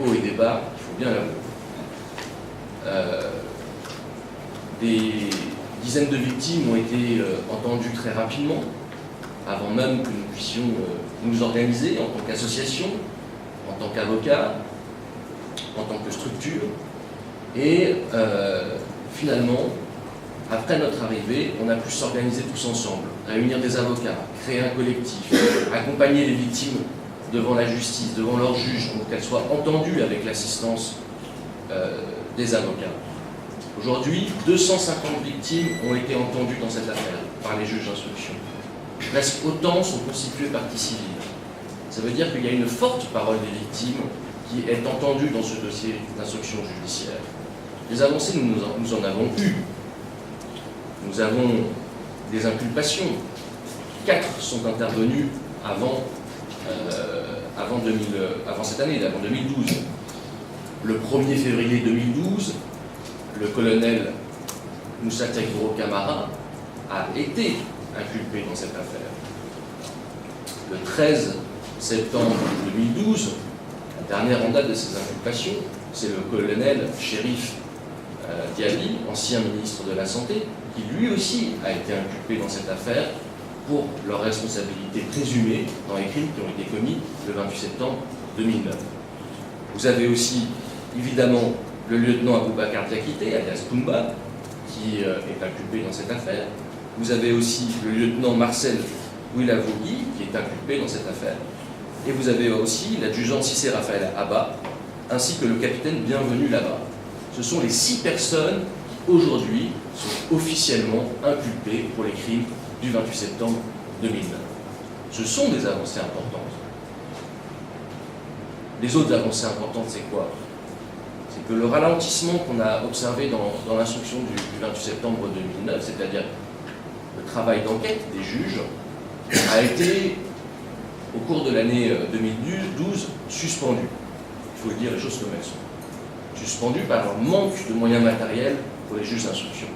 hauts et des bas, il faut bien l'avouer. Des dizaines de victimes ont été entendues très rapidement, avant même que nous puissions nous organiser en tant qu'association, en tant qu'avocat, en tant que structure. Et finalement, après notre arrivée, on a pu s'organiser tous ensemble, réunir des avocats, créer un collectif, accompagner les victimes devant la justice, devant leurs juges, pour qu'elles soient entendues avec l'assistance des avocats. Aujourd'hui, 250 victimes ont été entendues dans cette affaire par les juges d'instruction. Presque autant sont constituées parties civiles. Ça veut dire qu'il y a une forte parole des victimes qui est entendue dans ce dossier d'instruction judiciaire. Les avancées, nous en avons eu. Nous avons des inculpations. 4 sont intervenues avant cette année, avant 2012. Le 1er février 2012, le colonel Moussa Tekro Camara a été inculpé dans cette affaire. Le 13 septembre 2012, la dernière en date de ces inculpations, c'est le colonel Chérif Diaby, ancien ministre de la Santé, qui lui aussi a été inculpé dans cette affaire pour leur responsabilité présumée dans les crimes qui ont été commis le 28 septembre 2009. Vous avez aussi, évidemment, le lieutenant Aboubacar Diakité, alias Toumba, qui est inculpé dans cette affaire. Vous avez aussi le lieutenant Marcel Ouilavogui, qui est inculpé dans cette affaire. Et vous avez aussi l'adjudant Cissé Raphaël Abba, ainsi que le capitaine Bienvenu là-bas. Ce sont les 6 personnes qui, aujourd'hui, sont officiellement inculpées pour les crimes du 28 septembre 2009. Ce sont des avancées importantes. Les autres avancées importantes, c'est quoi? C'est que le ralentissement qu'on a observé dans l'instruction du 28 septembre 2009, c'est-à-dire le travail d'enquête des juges, a été, au cours de l'année 2012, suspendu. Il faut dire les choses comme elles sont. Suspendu par un manque de moyens matériels pour les juges d'instruction.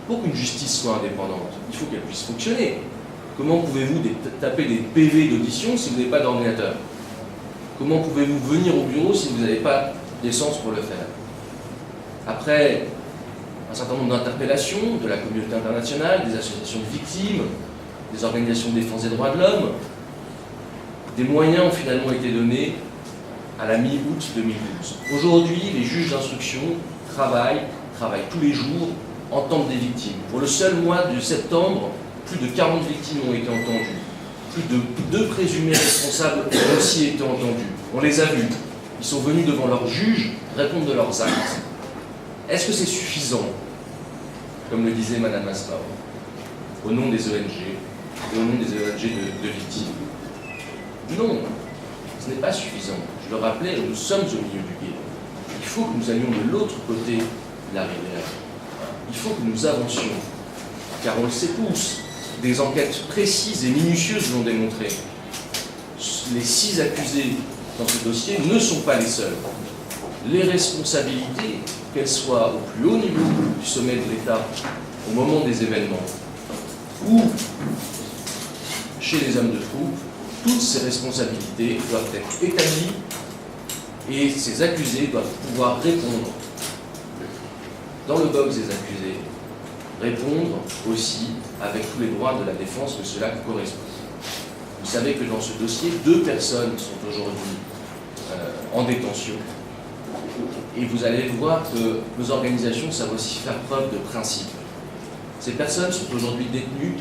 Pour qu'une justice soit indépendante, il faut qu'elle puisse fonctionner. Comment pouvez-vous taper des PV d'audition si vous n'avez pas d'ordinateur? Comment pouvez-vous venir au bureau si vous n'avez pas d'essence pour le faire? Après un certain nombre d'interpellations de la communauté internationale, des associations de victimes, des organisations de défense des droits de l'homme, des moyens ont finalement été donnés à la mi-août 2012. Aujourd'hui, les juges d'instruction travaillent tous les jours, entendent des victimes. Pour le seul mois de septembre, plus de 40 victimes ont été entendues. Plus de 2 présumés responsables ont aussi été entendus. On les a vus. Ils sont venus devant leurs juges répondre de leurs actes. Est-ce que c'est suffisant, comme le disait Mme Maslow, au nom des ONG et au nom des ONG de victimes? Non, ce n'est pas suffisant. Je le rappelais, nous sommes au milieu du gué. Il faut que nous allions de l'autre côté de la rivière. Il faut que nous avancions, car on le sait tous, des enquêtes précises et minutieuses l'ont démontré. Les 6 accusés dans ce dossier ne sont pas les seuls. Les responsabilités, qu'elles soient au plus haut niveau du sommet de l'État, au moment des événements, ou chez les hommes de troupe, toutes ces responsabilités doivent être établies et ces accusés doivent pouvoir répondre dans le box des accusés, répondre aussi avec tous les droits de la défense que cela correspond. Vous savez que dans ce dossier, 2 personnes sont aujourd'hui en détention. Et vous allez voir que nos organisations savent aussi faire preuve de principe. Ces personnes sont aujourd'hui détenues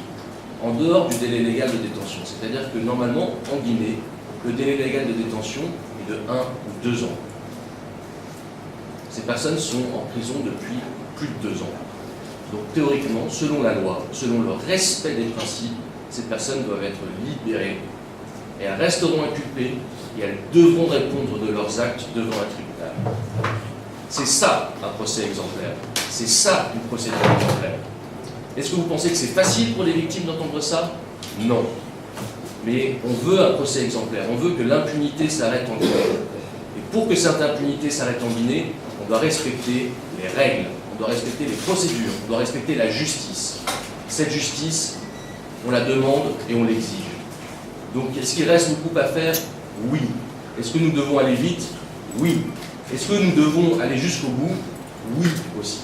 en dehors du délai légal de détention. C'est-à-dire que normalement, en Guinée, le délai légal de détention est de 1 ou 2 ans. Ces personnes sont en prison depuis plus de 2 ans. Donc théoriquement, selon la loi, selon le respect des principes, ces personnes doivent être libérées. Et elles resteront inculpées et elles devront répondre de leurs actes devant un tribunal. C'est ça un procès exemplaire. C'est ça une procédure exemplaire. Est-ce que vous pensez que c'est facile pour les victimes d'entendre ça? Non. Mais on veut un procès exemplaire. On veut que l'impunité s'arrête en Guinée. Et pour que cette impunité s'arrête en Guinée, on doit respecter les règles, on doit respecter les procédures, on doit respecter la justice. Cette justice, on la demande et on l'exige. Donc, est-ce qu'il reste beaucoup à faire? Oui. Est-ce que nous devons aller vite? Oui. Est-ce que nous devons aller jusqu'au bout? Oui aussi.